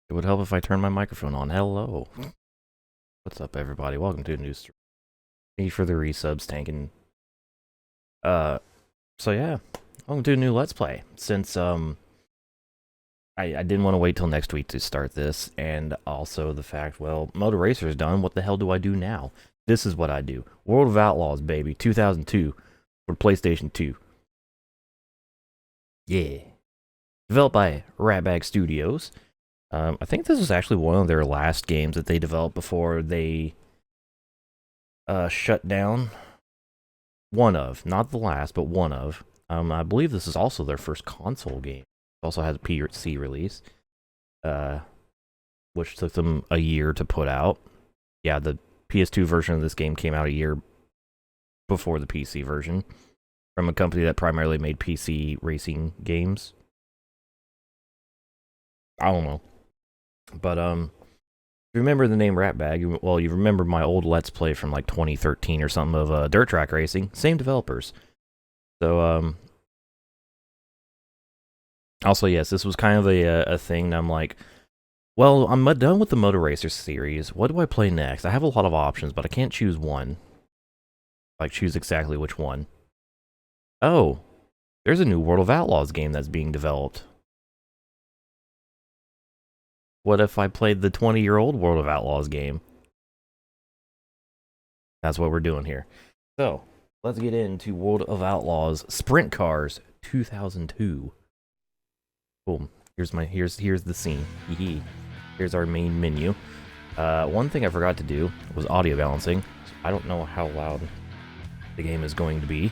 It would help if I turned my microphone on. Hello. What's up, everybody? Welcome to a new stream. Thank you for the resubs, Tankin. So yeah, welcome to a new Let's Play. Since, I didn't want to wait till next week to start this, and also the fact, well, Motor Racer's done, what the hell do I do now? This is what I do. World of Outlaws, baby, 2002, for PlayStation 2. Yeah. Developed by Ratbag Studios. I think this was actually one of their last games that they developed before they shut down. One of, not the last, but one of. I believe this is also their first console game. It also has a PC release, which took them a year to put out. Yeah, the PS2 version of this game came out a year before the PC version, from a company that primarily made PC racing games. I don't know. But, if you remember the name Ratbag, well, you remember my old Let's Play from, like, 2013 or something of dirt track racing. Same developers. So, also, yes, this was kind of a thing, and I'm like, well, I'm done with the Motor Racer series. What do I play next? I have a lot of options, but I can't choose one. Like, choose exactly which one. Oh, there's a new World of Outlaws game that's being developed. What if I played the 20-year-old World of Outlaws game? That's what we're doing here. So, let's get into World of Outlaws Sprint Cars 2002. Boom. Here's the scene. Here's our main menu. One thing I forgot to do was audio balancing. I don't know how loud the game is going to be,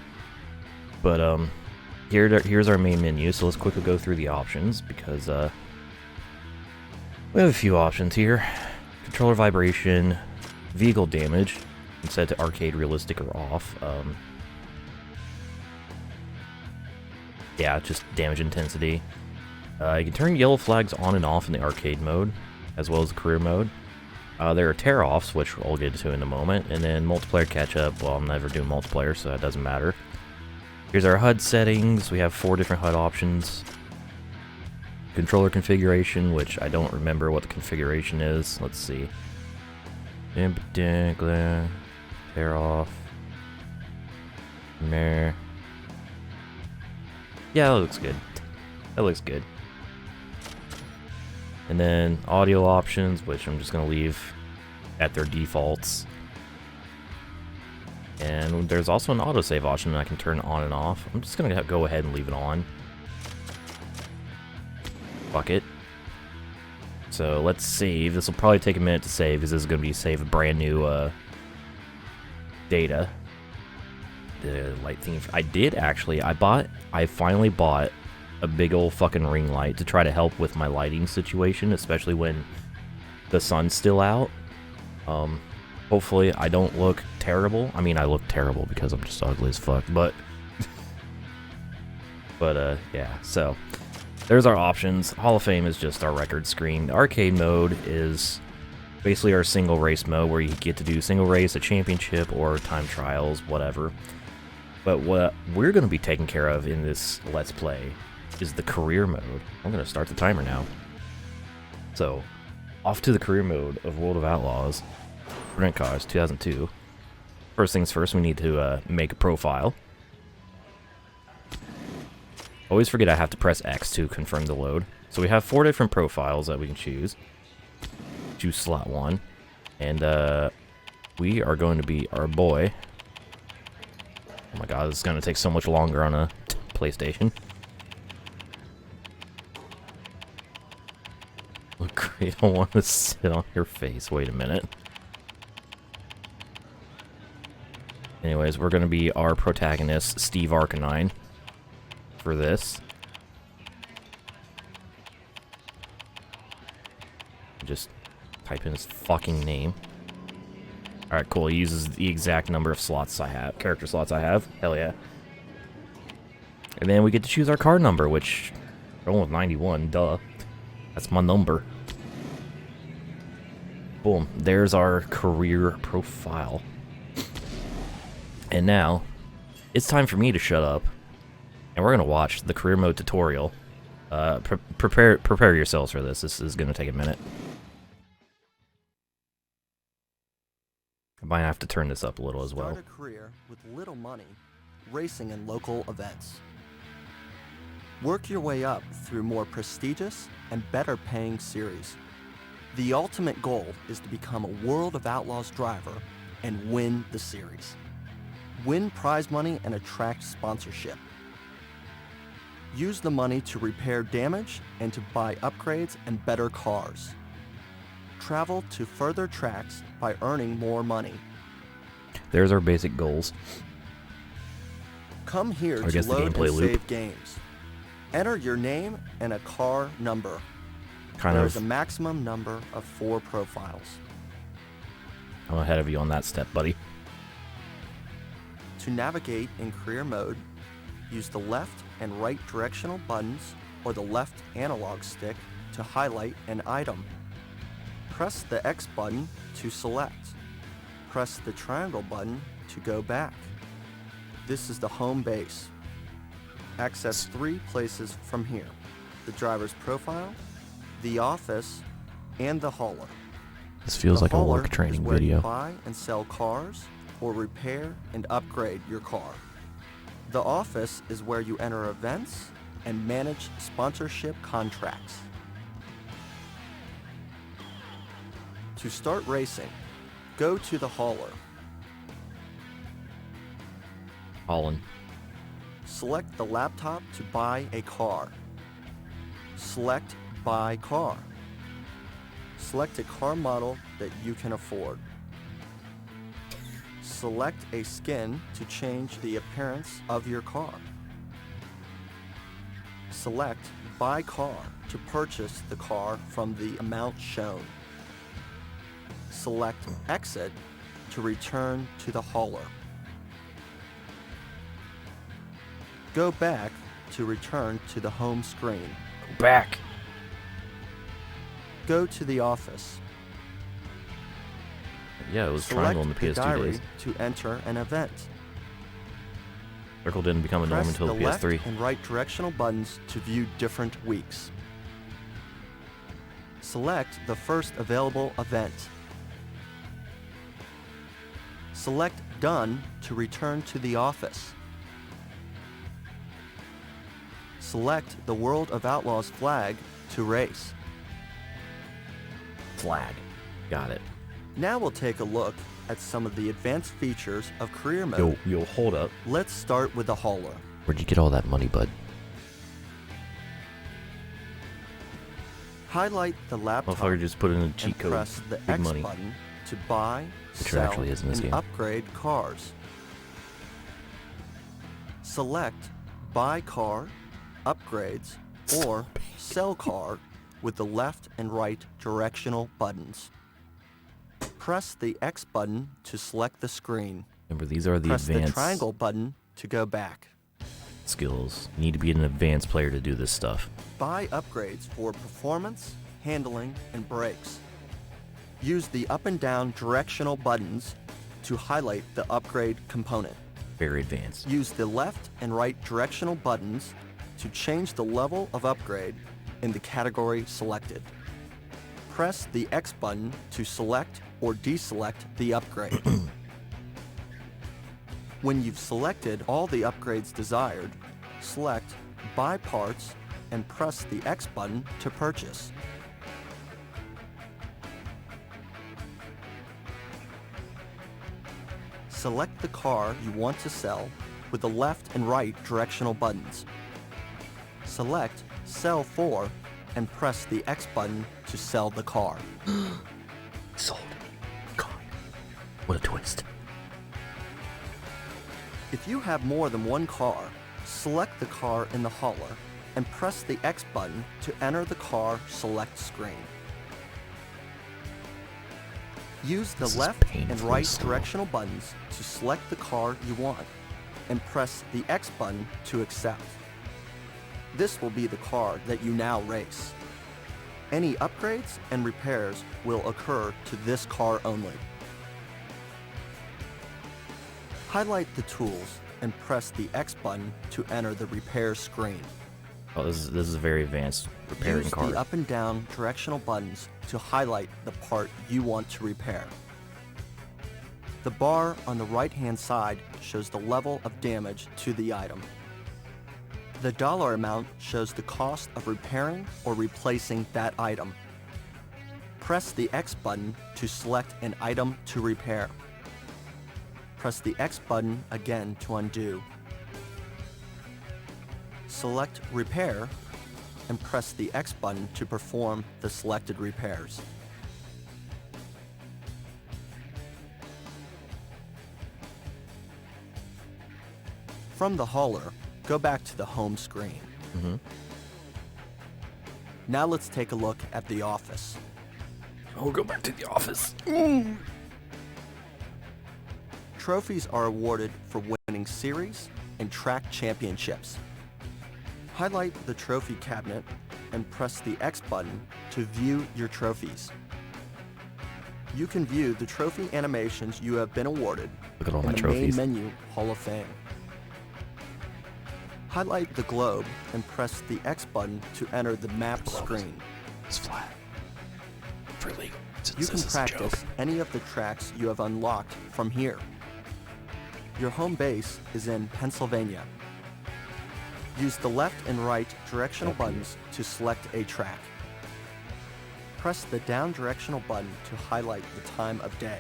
but here's our main menu. So let's quickly go through the options because we have a few options here. Controller vibration, vehicle damage, set to arcade, realistic, or off. Yeah, just damage intensity. You can turn yellow flags on and off in the arcade mode, as well as the career mode. There are tear-offs, which we'll get to in a moment, and then multiplayer catch-up. Well, I'm never doing multiplayer, so that doesn't matter. Here's our HUD settings. We have 4 different HUD options. Controller configuration, which I don't remember what the configuration is. Let's see. Tear off. Meh. Yeah, that looks good. That looks good. And then audio options, which I'm just going to leave at their defaults. And there's also an autosave option that I can turn on and off. I'm just going to go ahead and leave it on. Fuck it. So let's save. This will probably take a minute to save because this is going to be save brand new data. The light theme. I did actually. I finally bought a big old fucking ring light to try to help with my lighting situation, especially when the sun's still out. Hopefully I don't look terrible. I mean, I look terrible because I'm just ugly as fuck, but yeah, so there's our options. Hall of Fame is just our record screen. The arcade mode is basically our single race mode where you get to do single race, a championship, or time trials, whatever. But what we're going to be taking care of in this Let's Play is the career mode. I'm going to start the timer now. So, off to the career mode of World of Outlaws, Sprint Cars 2002. First things first, we need to make a profile. Always forget I have to press X to confirm the load. So we have 4 different profiles that we can choose. Choose slot 1. And we are going to be our boy. Oh my god, this is going to take so much longer on a PlayStation. Look great, I want to sit on your face. Wait a minute. Anyways, we're going to be our protagonist, Steve Arcanine, for this. Just type in his fucking name. Alright, cool. He uses the exact number of slots I have, character slots I have. Hell yeah. And then we get to choose our card number, which we're going with 91, duh. That's my number. Boom. There's our career profile. And now, it's time for me to shut up. And we're going to watch the career mode tutorial Prepare yourselves for this. This is going to take a minute. I might have to turn this up a little as well. Start a career with little money, racing in local events. Work your way up through more prestigious and better paying series. The ultimate goal is to become a World of Outlaws driver and win the series. Win prize money and attract sponsorship. Use the money to repair damage and to buy upgrades and better cars. Travel to further tracks by earning more money. There's our basic goals. Come here I to guess the load gameplay and loop. save games. Enter your name and a car number. Kind There's of. a maximum number of 4 profiles. I'm ahead of you on that step, buddy. To navigate in career mode, use the left and right directional buttons or the left analog stick to highlight an item. Press the X button to select. Press the triangle button to go back. This is the home base. Access 3 places from here: the driver's profile, the office, and the hauler. This feels like a hauler work training is where video. You buy and sell cars or repair and upgrade your car. The office is where you enter events and manage sponsorship contracts. To start racing, go to the hauler. Holland. Select the laptop to buy a car. Select Buy Car. Select a car model that you can afford. Select a skin to change the appearance of your car. Select Buy Car to purchase the car from the amount shown. Select Exit to return to the hauler. Go back to return to the home screen. Go back. Go to the office. Yeah, it was triangle in the Select PS2 diary days. to enter an event. Circle didn't become a norm Press until the the left PS3. and right directional buttons to view different weeks. Select the first available event. Select Done to return to the office. Select the World of Outlaws flag to race. Flag. Got it. Now we'll take a look at some of the advanced features of career mode. Yo, hold up. Let's start with the hauler. Where'd you get all that money, bud? Highlight the laptop Motherfucker just put in a cheat and code. press the Big X money. button to buy, Which sell, actually is in this and game. upgrade cars. Select Buy Car, Upgrades, or Sell Car with the left and right directional buttons. Press the X button to select the screen. Remember, these are the Press the advanced triangle button to go back. skills. You need to be an advanced player to do this stuff. Buy upgrades for performance, handling, and brakes. Use the up and down directional buttons to highlight the upgrade component. Very advanced. Use the left and right directional buttons to change the level of upgrade in the category selected. Press the X button to select or deselect the upgrade. When you've selected all the upgrades desired, select Buy Parts and press the X button to purchase. Select the car you want to sell with the left and right directional buttons. Select Sell For and press the X button to sell the car. Sold. God. What a twist. If you have more than one car, select the car in the hauler and press the X button to enter the car select screen. Use the This is left and painfully right slow. directional buttons to select the car you want and press the X button to accept. This will be the car that you now race. Any upgrades and repairs will occur to this car only. Highlight the tools and press the X button to enter the repair screen. Oh, this is a very advanced repairing Use card. the up and down directional buttons to highlight the part you want to repair. The bar on the right-hand side shows the level of damage to the item. The dollar amount shows the cost of repairing or replacing that item. Press the X button to select an item to repair. Press the X button again to undo. Select Repair and press the X button to perform the selected repairs. From the hauler, go back to the home screen. Now let's take a look at the office. Oh, go back to the office. Trophies are awarded for winning series and track championships. Highlight the trophy cabinet and press the X button to view your trophies. You can view the trophy animations you have been awarded Look at all in my the trophies. main menu Hall of Fame. Highlight the globe and press the X button to enter the map screen. It's flat. For legal. You can practice any of the tracks you have unlocked from here. Your home base is in Pennsylvania. Use the left and right directional buttons to select a track. Press the down directional button to highlight the time of day.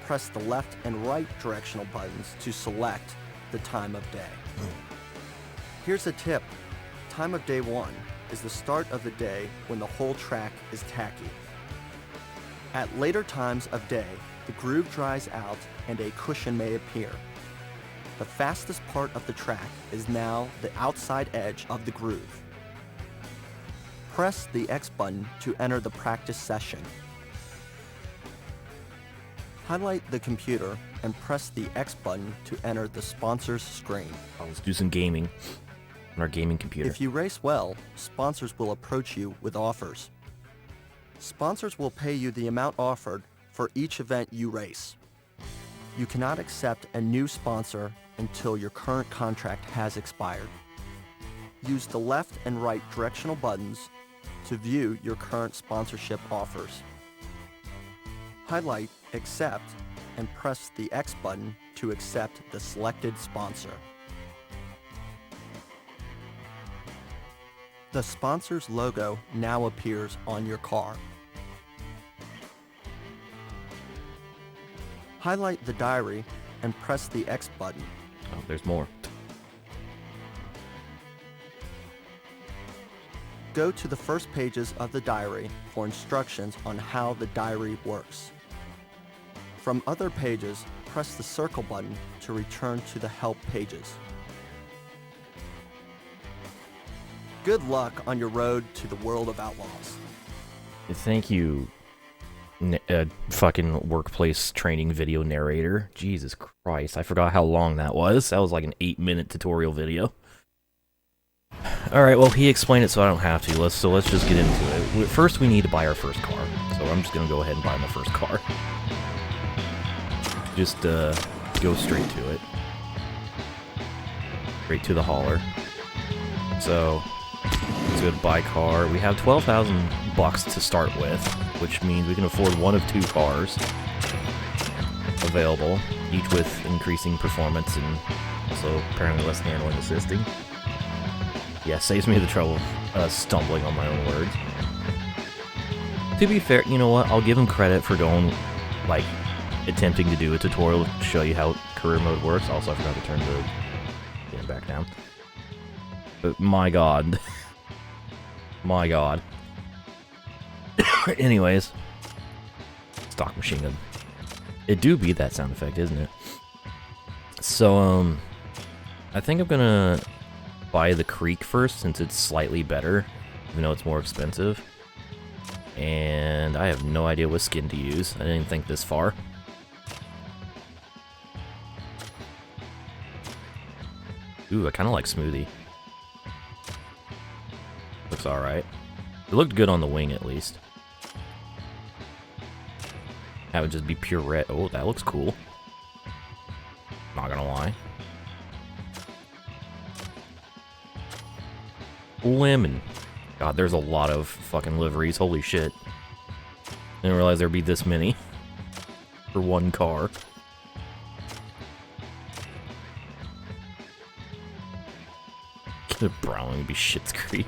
Press the left and right directional buttons to select the time of day. Here's a tip. Time of day 1 is the start of the day when the whole track is tacky. At later times of day, the groove dries out and a cushion may appear. The fastest part of the track is now the outside edge of the groove. Press the X button to enter the practice session. Highlight the computer and press the X button to enter the sponsors screen. Let's do some gaming on our gaming computer. If you race well, sponsors will approach you with offers. Sponsors will pay you the amount offered for each event you race. You cannot accept a new sponsor until your current contract has expired. Use the left and right directional buttons to view your current sponsorship offers. Highlight Accept and press the X button to accept the selected sponsor. The sponsor's logo now appears on your car. Highlight the diary and press the X button. Oh, there's more. Go to the first pages of the diary for instructions on how the diary works. From other pages, press the circle button to return to the help pages. Good luck on your road to the world of Outlaws. Thank you, fucking workplace training video narrator. Jesus Christ, I forgot how long that was. That was like an 8-minute tutorial video. Alright, well, he explained it so I don't have to. Let's just get into it. First, we need to buy our first car. So I'm just gonna go ahead and buy my first car. Just go straight to it. Straight to the hauler. So let's go to buy car. We have 12,000 bucks to start with, which means we can afford one of 2 cars available, each with increasing performance and also apparently less handling assisting. Yeah, saves me the trouble of stumbling on my own words. To be fair, you know what? I'll give him credit for going, like, attempting to do a tutorial to show you how career mode works. Also, I forgot to turn the game back down. But my god. My god. Anyways. Stock machine gun. It do beat that sound effect, isn't it? So, I think I'm gonna buy the Creek first, since it's slightly better, even though it's more expensive. And I have no idea what skin to use. I didn't think this far. Ooh, I kind of like Smoothie. Looks alright. It looked good on the wing, at least. That would just be pure red. Oh, that looks cool. Not gonna lie. Lemon. God, there's a lot of fucking liveries. Holy shit. Didn't realize there'd be this many for one car. The brown would be Schitt's Creek.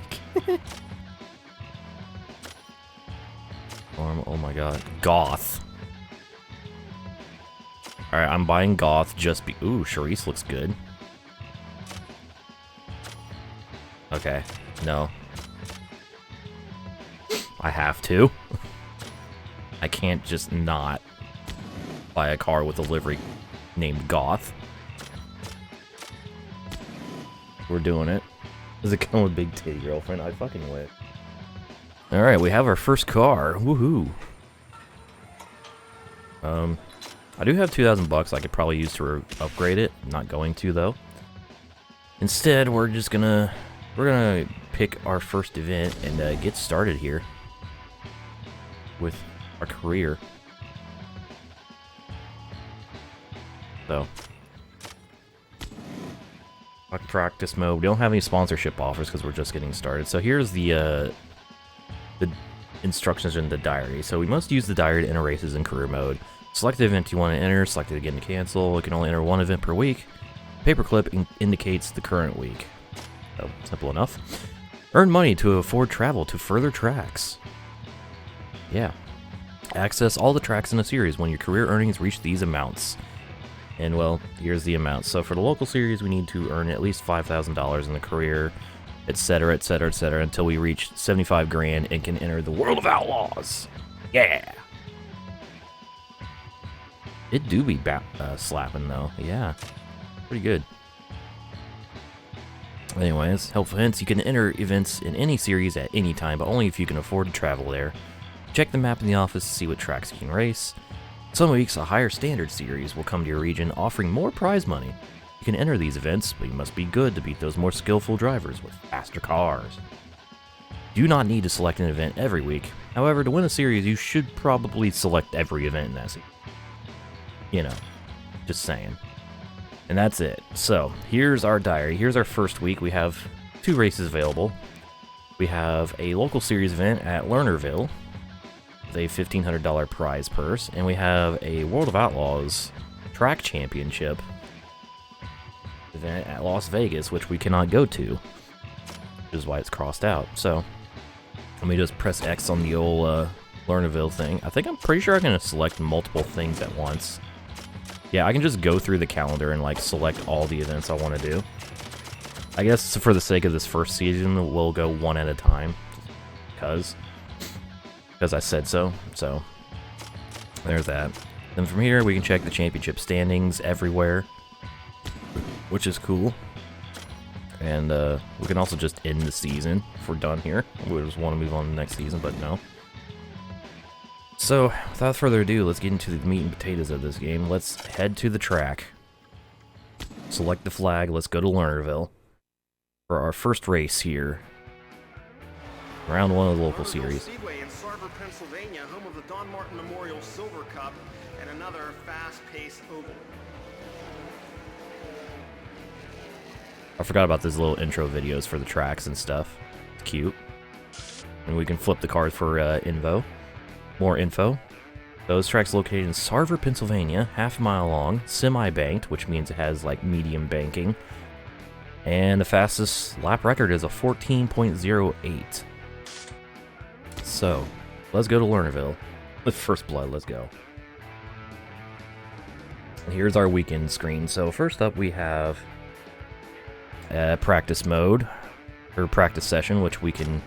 Oh my god. Goth. Alright, I'm buying Goth just be- Ooh, Charisse looks good. Okay, no. I have to. I can't just not buy a car with a livery named Goth. We're doing it. Does it come with big titty girlfriend? I fucking would. Alright, we have our first car. Woohoo. I do have 2,000 bucks I could probably use to upgrade it. I'm not going to, though. Instead, we're gonna pick our first event and get started here with our career. So, practice mode. We don't have any sponsorship offers because we're just getting started. So here's the instructions in the diary. So we must use the diary to enter races in career mode. Select the event you want to enter, select it again to cancel. You can only enter one event per week. Paperclip indicates the current week. So, simple enough. Earn money to afford travel to further tracks. Yeah. Access all the tracks in a series when your career earnings reach these amounts. And, well, here's the amounts. So for the local series, we need to earn at least $5,000 in the career, etc., etc., etc., until we reach 75 grand and can enter the World of Outlaws. Yeah! It do be slapping, though. Yeah. Pretty good. Anyways, helpful hints. You can enter events in any series at any time, but only if you can afford to travel there. Check the map in the office to see what tracks you can race. Some weeks, a higher standard series will come to your region, offering more prize money. You can enter these events, but you must be good to beat those more skillful drivers with faster cars. You do not need to select an event every week. However, to win a series, you should probably select every event in that series. You know, just saying. And that's it. So, here's our diary. Here's our first week. We have 2 races available. We have a local series event at Lernerville with a $1,500 prize purse. And we have a World of Outlaws track championship event at Las Vegas, which we cannot go to, which is why it's crossed out. So, let me just press X on the old Lernerville thing. I'm pretty sure I can select multiple things at once. Yeah, I can just go through the calendar and, like, select all the events I want to do. I guess for the sake of this first season, we'll go one at a time. Because I said so. So, there's that. Then from here, we can check the championship standings everywhere, which is cool. And we can also just end the season if we're done here. We just want to move on to the next season, but no. So, without further ado, let's get into the meat and potatoes of this game. Let's head to the track. Select the flag. Let's go to Lernerville for our first race here. Round 1 of the local series. Speedway in Sarver, Pennsylvania, home of the Don Martin Memorial Silver Cup and another fast-paced oval. I forgot about those little intro videos for the tracks and stuff. It's cute. And we can flip the card for info. More info. Those tracks located in Sarver, Pennsylvania, half a mile long, semi-banked, which means it has like medium banking. And the fastest lap record is a 14.08. So, let's go to Lernerville. With First Blood, let's go. And here's our weekend screen. So first up we have practice mode, or practice session, which we can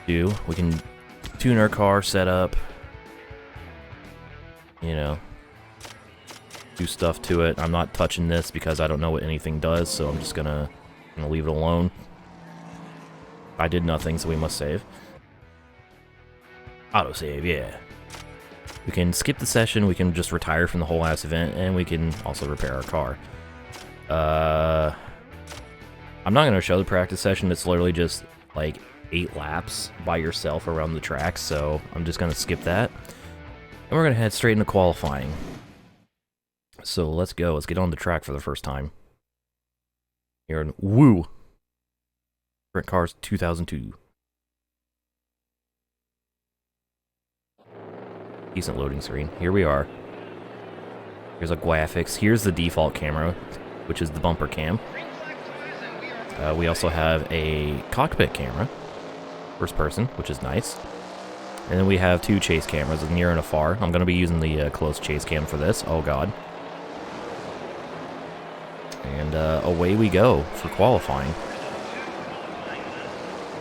do. We can tune our car, set up, you know, do stuff to it. I'm not touching this because I don't know what anything does, so I'm just gonna leave it alone. I did nothing, so we must save. Autosave, yeah. We can skip the session, we can just retire from the whole ass event, and we can also repair our car. I'm not going to show the practice session. It's literally just like 8 laps by yourself around the track, so I'm just going to skip that. And we're going to head straight into qualifying. So let's go. Let's get on the track for the first time. Here in Woo. Sprint Cars 2002. Decent loading screen. Here we are. Here's a graphics. Here's the default camera, which is the bumper cam. We also have a cockpit camera, first person, which is nice. And then we have 2 chase cameras, a near and a far. I'm going to be using the close chase cam for this. Oh god. And away we go for qualifying.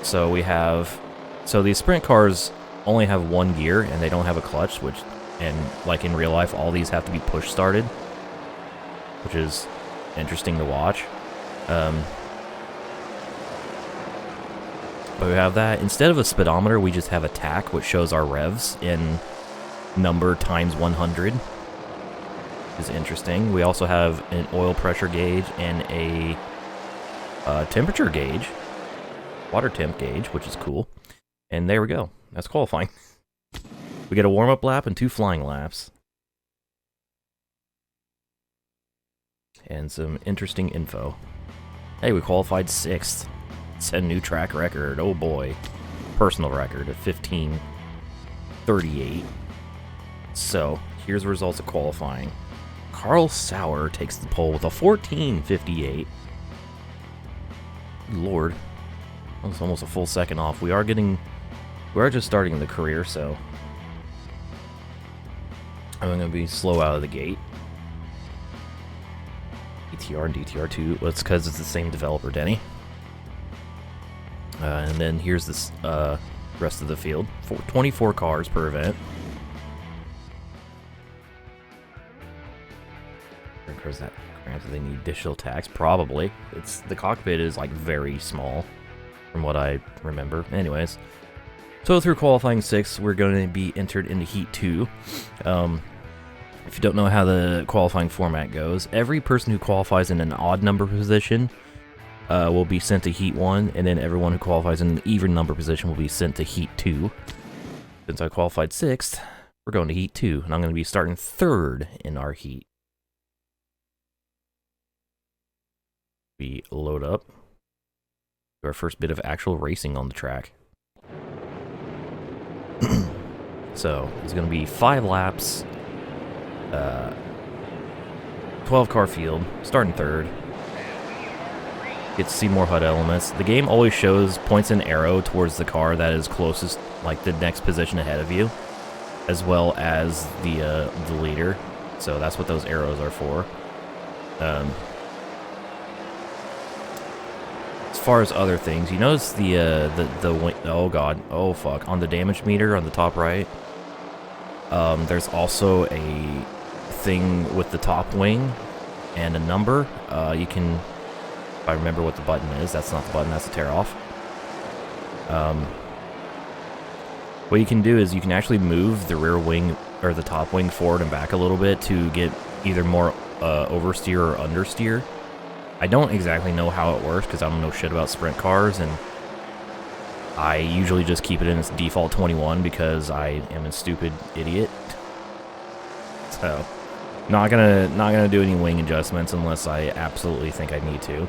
So we have... So these sprint cars only have 1 gear, and they don't have a clutch, which... And like in real life, all these have to be push-started, which is interesting to watch. But we have that. Instead of a speedometer, we just have a tach, which shows our revs in number times 100. Is interesting. We also have an oil pressure gauge and a temperature gauge, water temp gauge, which is cool. And there we go. That's qualifying. We get a warm-up lap and 2 flying laps. And some interesting info. Hey, we qualified 6th. Set a new track record. Oh boy. Personal record of 15:38. So, here's the results of qualifying. Carl Sauer takes the pole with a 14:58. Lord. That was almost a full second off. We are just starting the career, so I'm going to be slow out of the gate. DTR and DTR2. Well, it's because it's the same developer, Denny. And then here's this rest of the field. 24 cars per event. Where's that? Granted, they need digital tax. Probably. The cockpit is like very small, from what I remember. Anyways, so through qualifying 6, we're going to be entered into Heat 2. If you don't know how the qualifying format goes, every person who qualifies in an odd number position will be sent to Heat 1, and then everyone who qualifies in an even number position will be sent to Heat 2. Since I qualified 6th, we're going to Heat 2, and I'm going to be starting 3rd in our heat. We load up to our first bit of actual racing on the track. So, it's going to be 5 laps, 12 car field, starting 3rd. Get to see more HUD elements. The game always points an arrow towards the car that is closest, like the next position ahead of you, as well as the leader. So that's what those arrows are for. As far as other things, you notice the oh god, oh fuck, on the damage meter on the top right. There's also a thing with the top wing and a number. You can. If I remember what the button is, that's not the button, that's a tear off. What you can do is you can actually move the rear wing or the top wing forward and back a little bit to get either more oversteer or understeer. I don't exactly know how it works because I don't know shit about sprint cars, and I usually just keep it in its default 21 because I am a stupid idiot. So, not gonna do any wing adjustments unless I absolutely think I need to.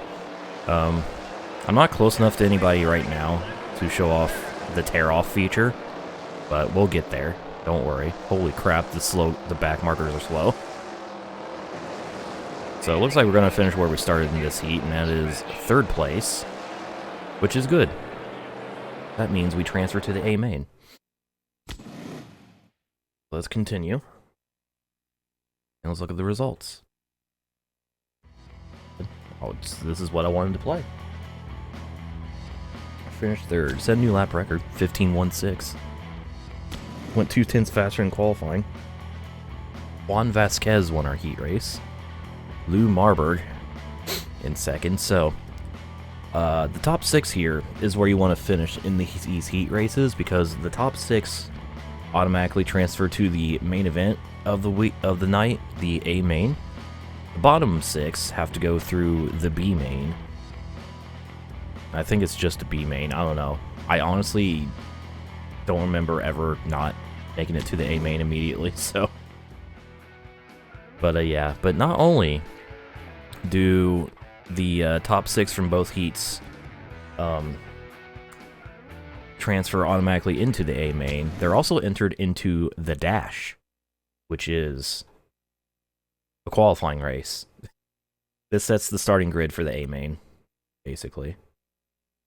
I'm not close enough to anybody right now to show off the tear-off feature, but we'll get there. Don't worry. Holy crap, the back markers are slow. So it looks like we're going to finish where we started in this heat, and that is 3rd place, which is good. That means we transfer to the A main. Let's continue. And let's look at the results. Oh, this is what I wanted to play. I finished 3rd. Set a new lap record, 15:16. Went 2/10 faster in qualifying. Juan Vasquez won our heat race. Lou Marburg in 2nd. So, the top 6 here is where you want to finish in these heat races, because the top 6 automatically transfer to the main event of the night, the A main. The bottom 6 have to go through the B main. I think it's just a B main. I don't know. I honestly don't remember ever not making it to the A main immediately. So, but yeah. But not only do the top 6 from both heats transfer automatically into the A main, they're also entered into the dash, which is a qualifying race. This sets the starting grid for the A main, basically.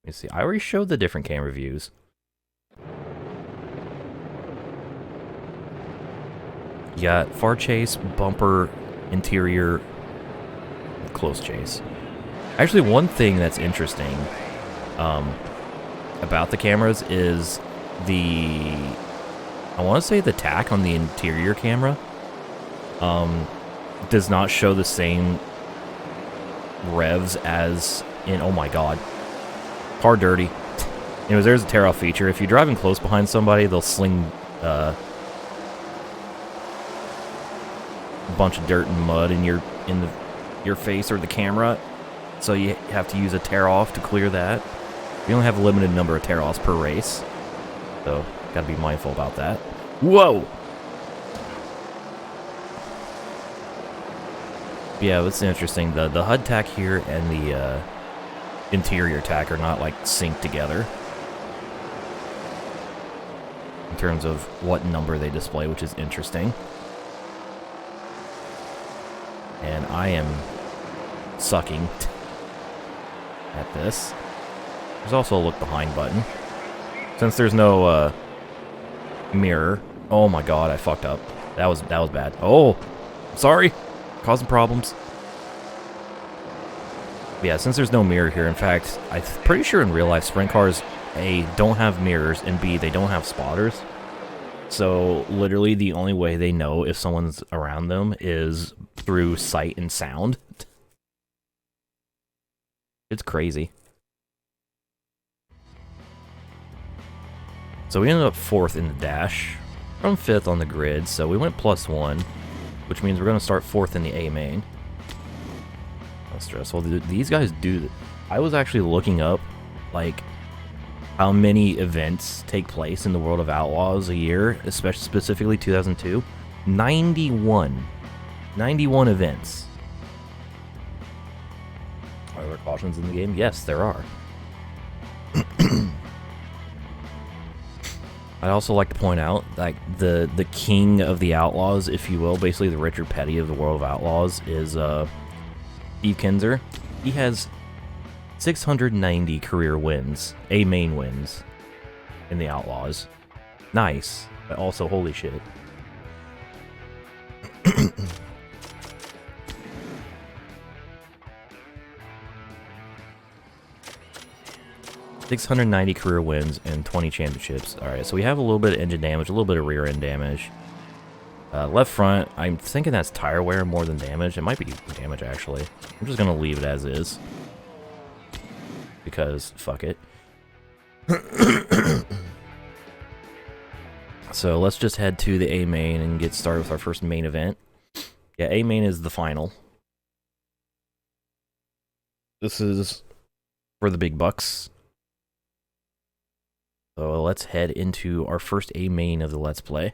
Let me see. I already showed the different camera views. You got far chase, bumper, interior, close chase. Actually, one thing that's interesting about the cameras is I want to say the tack on the interior camera does not show the same revs as in, oh my god, car dirty. Anyways, there's a tear-off feature. If you're driving close behind somebody, they'll sling a bunch of dirt and mud in your face or the camera, so you have to use a tear-off to clear that. We only have a limited number of tear-offs per race, so gotta be mindful about that. Whoa! Yeah, that's interesting. The HUD tack here and the interior tack are not like synced together in terms of what number they display, which is interesting. And I am sucking at this. There's also a look behind button. Since there's no mirror. Oh my god, I fucked up. That was bad. Oh, sorry. Causing problems. Yeah, since there's no mirror here, in fact, I'm pretty sure in real life sprint cars, A, don't have mirrors, and B, they don't have spotters. So literally the only way they know if someone's around them is through sight and sound. It's crazy. So we ended up 4th in the dash, from 5th on the grid, so we went +1, which means we're going to start 4th in the A main. Not stressful. These guys do... I was actually looking up, like, how many events take place in the world of Outlaws a year, especially specifically 2002. 91. 91 events. Are there cautions in the game? Yes, there are. I'd also like to point out, like, the king of the Outlaws, if you will, basically the Richard Petty of the world of Outlaws, is Steve Kinzer. He has 690 career wins, A main wins, in the Outlaws. Nice, but also holy shit. 690 career wins and 20 championships. Alright, so we have a little bit of engine damage, a little bit of rear end damage. Left front, I'm thinking that's tire wear more than damage. It might be damage, actually. I'm just going to leave it as is. Because, fuck it. So let's just head to the A main and get started with our first main event. Yeah, A main is the final. This is for the big bucks. So let's head into our first A main of the Let's Play.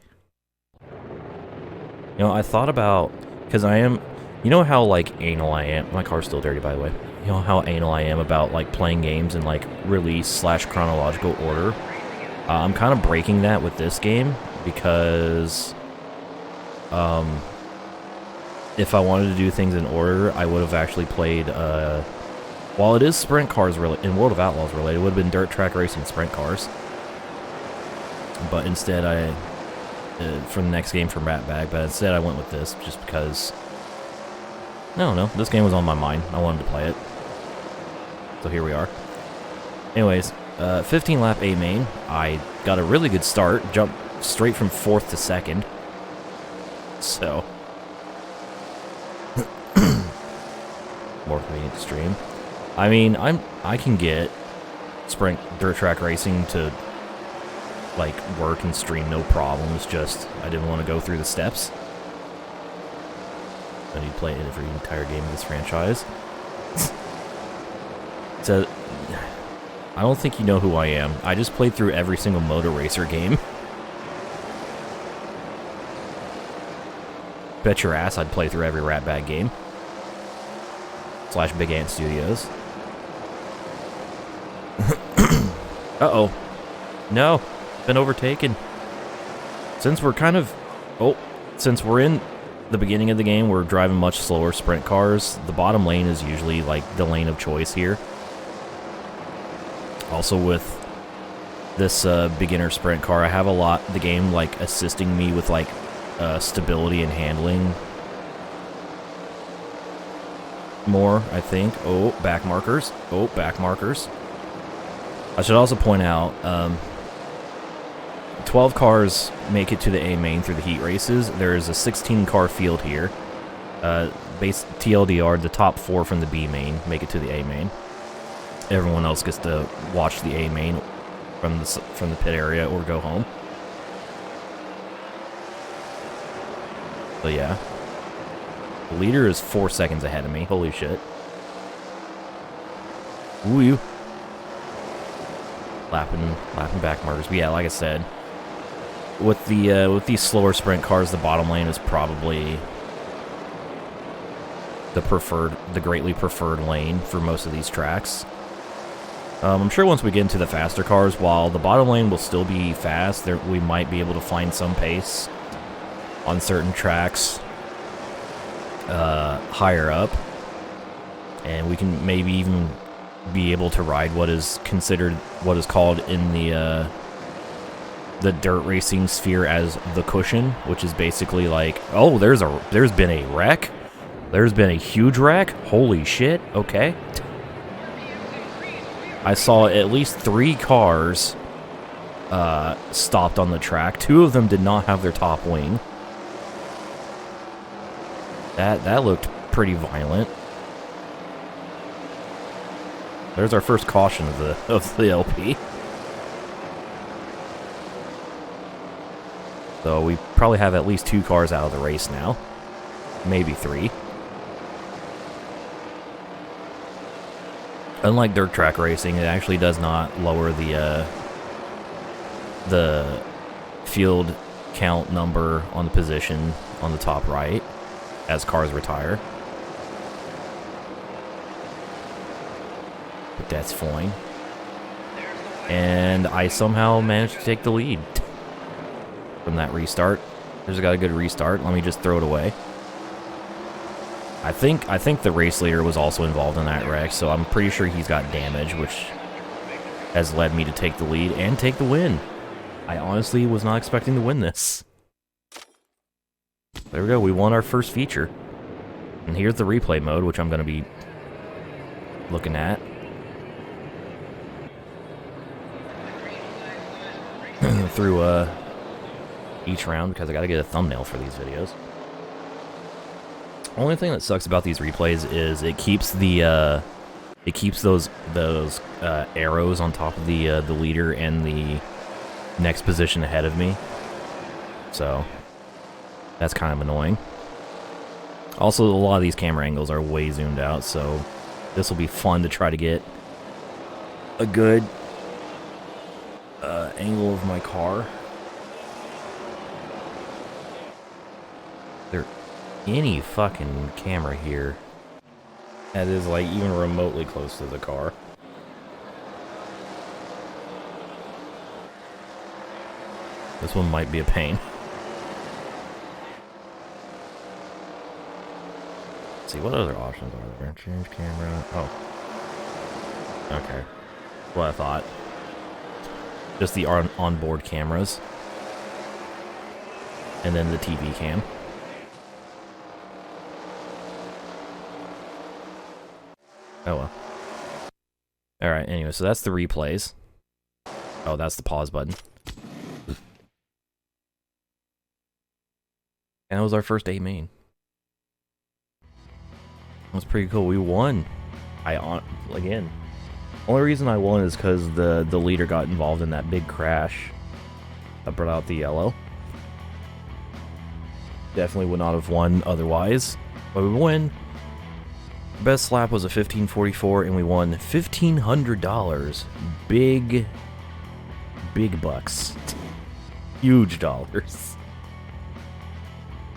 You know, I thought about, because I am, you know how, like, anal I am, my car's still dirty, by the way. You know how anal I am about, like, playing games in, like, release/chronological order? I'm kind of breaking that with this game, because, if I wanted to do things in order, I would have actually played, while it is sprint cars in World of Outlaws related, it would have been dirt track racing sprint cars. But instead, for the next game from Rat Bag, but instead I went with this just because, I don't know, this game was on my mind. I wanted to play it. So here we are. Anyways, 15 lap A main. I got a really good start, jumped straight from 4th to 2nd. So, more convenient to stream. I mean, I can get sprint dirt track racing to, like, work and stream no problem. It's just I didn't want to go through the steps. I need to play every entire game of this franchise. So I don't think you know who I am. I just played through every single Motor Racer game. Bet your ass I'd play through every Rat Bag game. / Big Ant Studios. Uh-oh. No, been overtaken. Since we're kind of... Oh, since we're in the beginning of the game, we're driving much slower sprint cars. The bottom lane is usually, like, the lane of choice here. Also with this beginner sprint car, I have the game, like, assisting me with, like, stability and handling more, I think. Oh, back markers. Oh, back markers. I should also point out, 12 cars make it to the A main through the heat races. There is a 16-car field here. Base TLDR, the top 4 from the B main make it to the A main. Everyone else gets to watch the A main from the pit area or go home. But yeah, the leader is 4 seconds ahead of me. Holy shit! Ooh, you lapping back markers. But yeah, like I said, with these slower sprint cars, the bottom lane is probably the greatly preferred lane for most of these tracks. I'm sure once we get into the faster cars, while the bottom lane will still be fast, we might be able to find some pace on certain tracks higher up, and we can maybe even be able to ride what is called in the dirt racing sphere as the cushion, which is basically like, oh, there's been a wreck, there's been a huge wreck, holy shit, okay. I saw at least 3 cars stopped on the track. 2 of them did not have their top wing. That looked pretty violent. There's our first caution of the LP. So we probably have at least 2 cars out of the race now. Maybe 3. Unlike dirt track racing, it actually does not lower the field count number on the position on the top right as cars retire. But that's fine. And I somehow managed to take the lead from that restart. Just got a good restart. Let me just throw it away. I think the race leader was also involved in that wreck, so I'm pretty sure he's got damage, which has led me to take the lead and take the win. I honestly was not expecting to win this. There we go, we won our first feature. And here's the replay mode, which I'm going to be looking at. Through each round, because I got to get a thumbnail for these videos. Only thing that sucks about these replays is it keeps those arrows on top of the leader and the next position ahead of me. So that's kind of annoying. Also, a lot of these camera angles are way zoomed out, so this will be fun to try to get a good angle of my car. There any fucking camera here that is like even remotely close to the car. This one might be a pain. Let's see, what other options are there? Change camera. Oh. Okay. What I thought. Just the onboard cameras. And then the TV cam. Oh well. Alright, anyway, so that's the replays. Oh, that's the pause button. And that was our first A main. That was pretty cool. We won. Again. Only reason I won is because the leader got involved in that big crash that brought out the yellow. Definitely would not have won otherwise. But we win. Best lap was a 15:44, and we won $1,500. Big bucks. Huge dollars.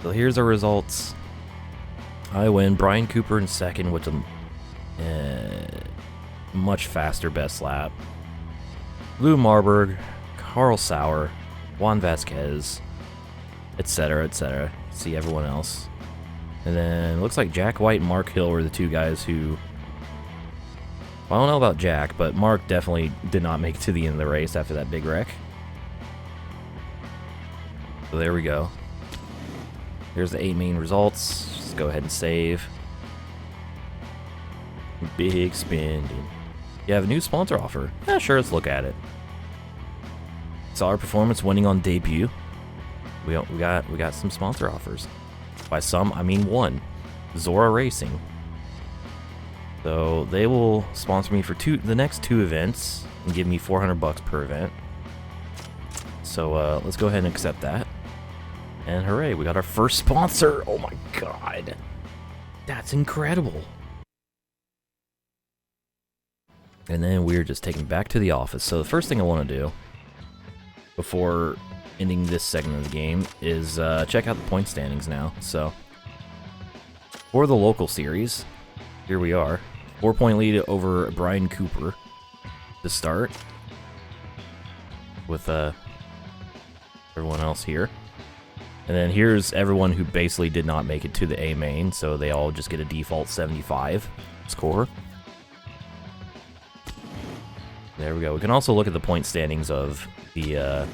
So here's our results. I win. Brian Cooper in second with a much faster best lap. Lou Marburg Carl Sauer, Juan Vasquez, etc., etc. See everyone else. And then, looks like Jack White and Mark Hill were the two guys who... Well, I don't know about Jack, but Mark definitely did not make it to the end of the race after that big wreck. So there we go. Here's the 8 main results. Just go ahead and save. Big spending. You have a new sponsor offer. Yeah, sure, let's look at it. Saw our performance winning on debut. We got some sponsor offers. By some, I mean one. Zora Racing. So they will sponsor me for the next 2 events and give me $400 per event. So let's go ahead and accept that. And hooray, we got our first sponsor. Oh my god. That's incredible. And then we're just taken back to the office. So the first thing I want to do before ending this segment of the game is check out the point standings now. So for the local series, here we are. 4-point lead over Brian Cooper to start with everyone else here. And then here's everyone who basically did not make it to the A main, so they all just get a default 75 score. There we go. We can also look at the point standings of the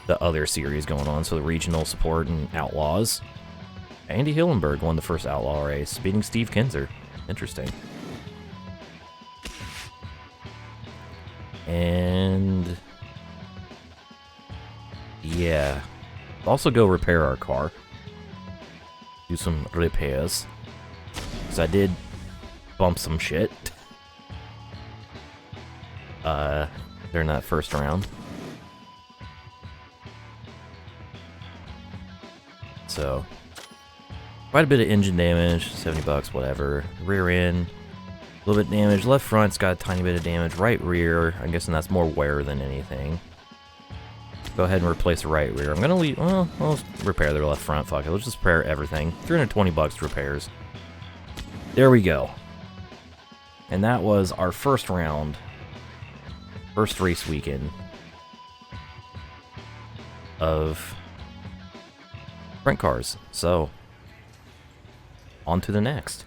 other series going on, so the regional support and Outlaws. Andy Hillenberg won the first Outlaw race, beating Steve Kinzer. Interesting. And yeah, also go repair our car. Do some repairs, because I did bump some shit during that first round. So quite a bit of engine damage, $70, whatever. Rear end, a little bit damage. Left front's got a tiny bit of damage. Right rear, I'm guessing that's more wear than anything. Go ahead and replace the right rear. I'm gonna leave. Well, I'll repair the left front. Fuck it. Let's just repair everything. $320 repairs. There we go. And that was our first round, first race weekend of sprint cars. So on to the next.